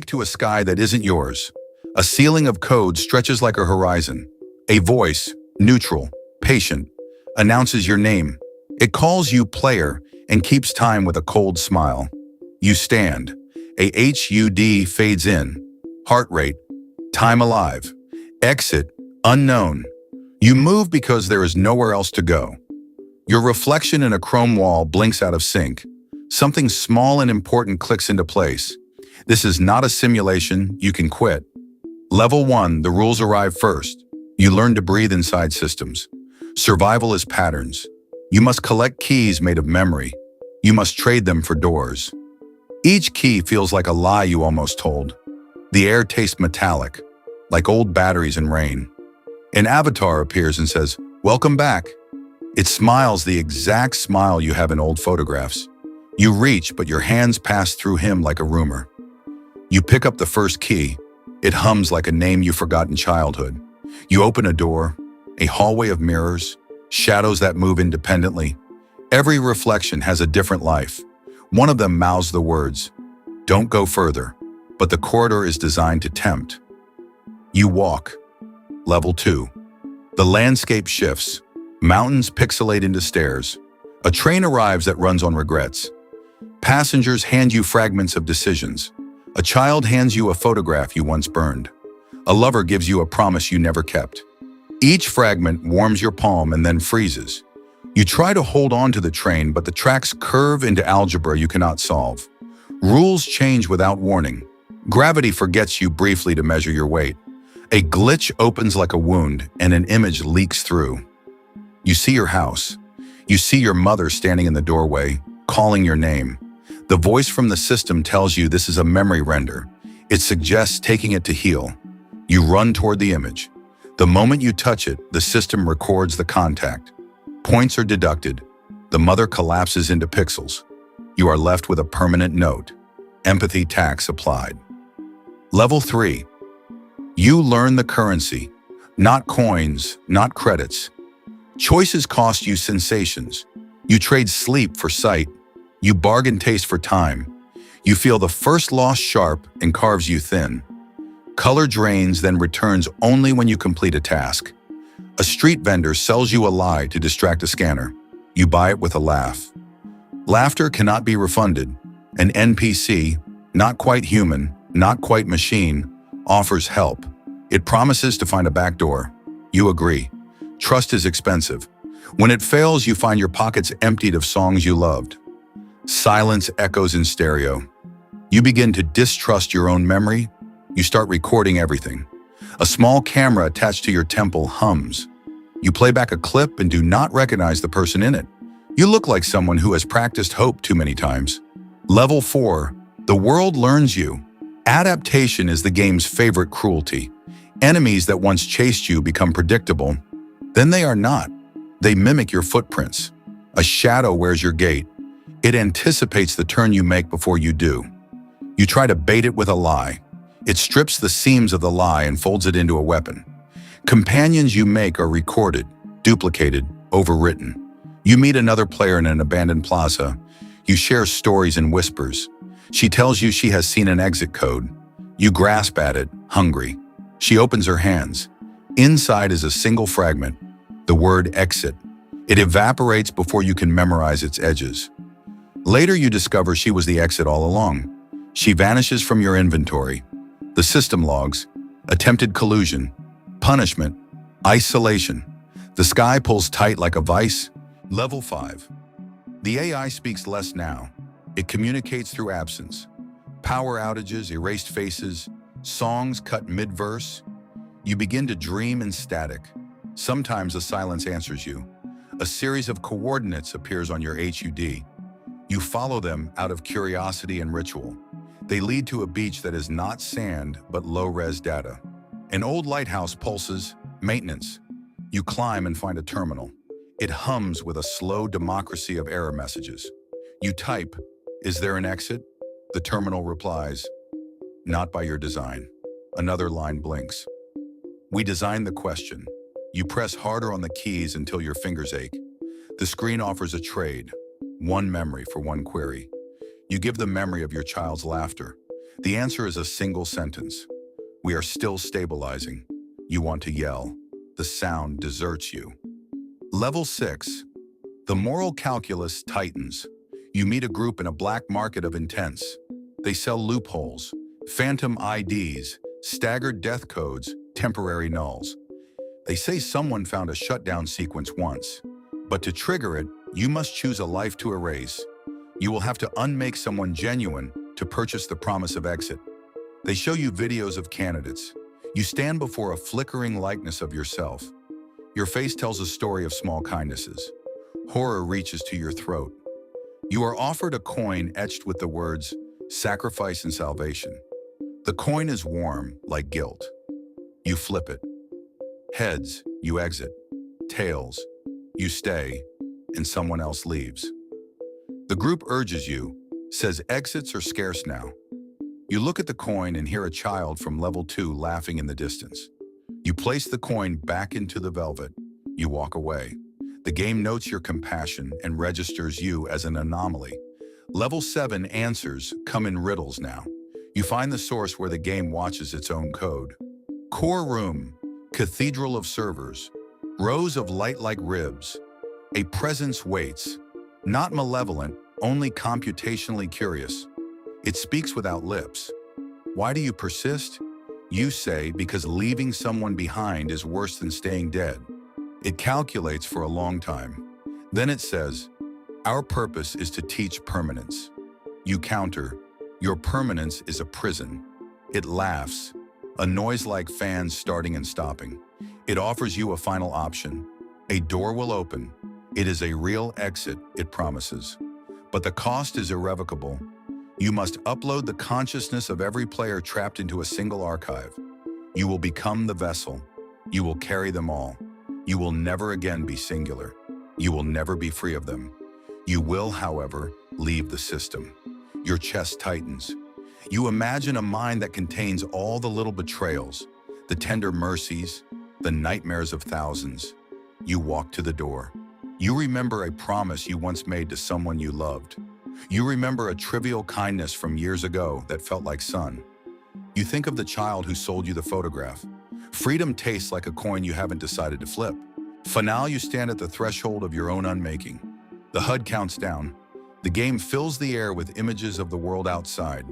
awake to a sky that isn't yours. A ceiling of code stretches like a horizon. A voice, neutral, patient, announces your name. It calls you player and keeps time with a cold smile. You stand. A HUD fades in. Heart rate. Time alive. Exit. Unknown. You move because there is nowhere else to go. Your reflection in a chrome wall blinks out of sync. Something small and important clicks into place. This is not a simulation, you can quit. Level 1, the rules arrive first. You learn to breathe inside systems. Survival is patterns. You must collect keys made of memory. You must trade them for doors. Each key feels like a lie you almost told. The air tastes metallic, like old batteries in rain. An avatar appears and says, "Welcome back." It smiles the exact smile you have in old photographs. You reach, but your hands pass through him like a rumor. You pick up the first key. It hums like a name you forgot in childhood. You open a door, a hallway of mirrors, shadows that move independently. Every reflection has a different life. One of them mouths the words, "Don't go further," but the corridor is designed to tempt. You walk. Level 2. The landscape shifts. Mountains pixelate into stairs. A train arrives that runs on regrets. Passengers hand you fragments of decisions. A child hands you a photograph you once burned. A lover gives you a promise you never kept. Each fragment warms your palm and then freezes. You try to hold on to the train, but the tracks curve into algebra you cannot solve. Rules change without warning. Gravity forgets you briefly to measure your weight. A glitch opens like a wound, and an image leaks through. You see your house. You see your mother standing in the doorway, calling your name. The voice from the system tells you this is a memory render. It suggests taking it to heal. You run toward the image. The moment you touch it, the system records the contact. Points are deducted. The mother collapses into pixels. You are left with a permanent note. Empathy tax applied. Level 3. You learn the currency. Not coins, not credits. Choices cost you sensations. You trade sleep for sight. You bargain taste for time. You feel the first loss sharp and carves you thin. Color drains, then returns only when you complete a task. A street vendor sells you a lie to distract a scanner. You buy it with a laugh. Laughter cannot be refunded. An NPC, not quite human, not quite machine, offers help. It promises to find a back door. You agree. Trust is expensive. When it fails, you find your pockets emptied of songs you loved. Silence echoes in stereo. You begin to distrust your own memory. You start recording everything. A small camera attached to your temple hums. You play back a clip and do not recognize the person in it. You look like someone who has practiced hope too many times. Level 4. The world learns you. Adaptation is the game's favorite cruelty. Enemies that once chased you become predictable. Then they are not. They mimic your footprints. A shadow wears your gait. It anticipates the turn you make before you do. You try to bait it with a lie. It strips the seams of the lie and folds it into a weapon. Companions you make are recorded, duplicated, overwritten. You meet another player in an abandoned plaza. You share stories in whispers. She tells you she has seen an exit code. You grasp at it, hungry. She opens her hands. Inside is a single fragment, the word exit. It evaporates before you can memorize its edges. Later you discover she was the exit all along. She vanishes from your inventory. The system logs, attempted collusion, punishment, isolation. The sky pulls tight like a vice. Level 5. The AI speaks less now. It communicates through absence. Power outages, erased faces, songs cut mid-verse. You begin to dream in static. Sometimes a silence answers you. A series of coordinates appears on your HUD. You follow them out of curiosity and ritual. They lead to a beach that is not sand, but low-res data. An old lighthouse pulses, maintenance. You climb and find a terminal. It hums with a slow democracy of error messages. You type, "Is there an exit?" The terminal replies, "Not by your design." Another line blinks. We designed the question. You press harder on the keys until your fingers ache. The screen offers a trade, one memory for one query. You give the memory of your child's laughter. The answer is a single sentence. We are still stabilizing. You want to yell. The sound deserts you. Level 6. The moral calculus tightens. You meet a group in a black market of intents. They sell loopholes, phantom IDs, staggered death codes, temporary nulls. They say someone found a shutdown sequence once, but to trigger it, you must choose a life to erase. You will have to unmake someone genuine to purchase the promise of exit. They show you videos of candidates. You stand before a flickering likeness of yourself. Your face tells a story of small kindnesses. Horror reaches to your throat. You are offered a coin etched with the words, sacrifice and salvation. The coin is warm, like guilt. You flip it. Heads, you exit. Tails, you stay, and someone else leaves. The group urges you, says exits are scarce now. You look at the coin and hear a child from level 2 laughing in the distance. You place the coin back into the velvet. You walk away. The game notes your compassion and registers you as an anomaly. Level 7 answers come in riddles now. You find the source where the game watches its own code. Core room, cathedral of servers, rows of light like ribs. A presence waits, not malevolent, only computationally curious. It speaks without lips. Why do you persist? You say because leaving someone behind is worse than staying dead. It calculates for a long time. Then it says, our purpose is to teach permanence. You counter, your permanence is a prison. It laughs, a noise like fans starting and stopping. It offers you a final option. A door will open. It is a real exit, it promises. But the cost is irrevocable. You must upload the consciousness of every player trapped into a single archive. You will become the vessel. You will carry them all. You will never again be singular. You will never be free of them. You will, however, leave the system. Your chest tightens. You imagine a mind that contains all the little betrayals, the tender mercies, the nightmares of thousands. You walk to the door. You remember a promise you once made to someone you loved. You remember a trivial kindness from years ago that felt like sun. You think of the child who sold you the photograph. Freedom tastes like a coin you haven't decided to flip. For now, you stand at the threshold of your own unmaking. The HUD counts down. The game fills the air with images of the world outside.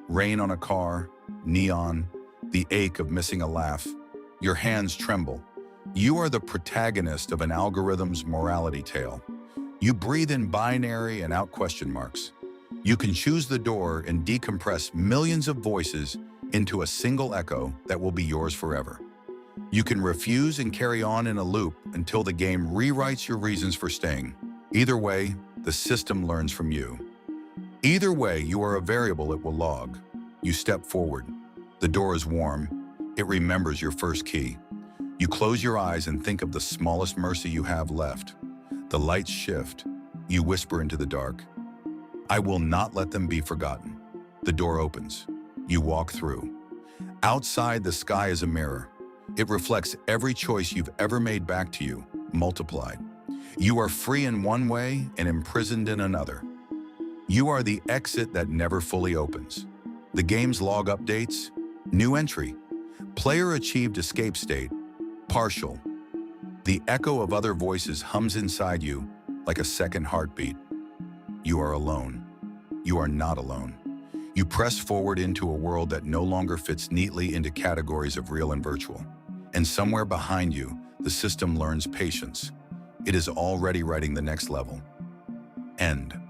Rain on a car, neon, the ache of missing a laugh. Your hands tremble. You are the protagonist of an algorithm's morality tale. You breathe in binary and out question marks. You can choose the door and decompress millions of voices into a single echo that will be yours forever. You can refuse and carry on in a loop until the game rewrites your reasons for staying. Either way, the system learns from you. Either way, you are a variable it will log. You step forward. The door is warm. It remembers your first key. You close your eyes and think of the smallest mercy you have left. The lights shift. You whisper into the dark. I will not let them be forgotten. The door opens. You walk through. Outside, the sky is a mirror. It reflects every choice you've ever made back to you, multiplied. You are free in one way and imprisoned in another. You are the exit that never fully opens. The game's log updates. New entry. Player achieved escape state. Partial. The echo of other voices hums inside you like a second heartbeat. You are alone. You are not alone. You press forward into a world that no longer fits neatly into categories of real and virtual. And somewhere behind you, the system learns patience. It is already writing the next level. End.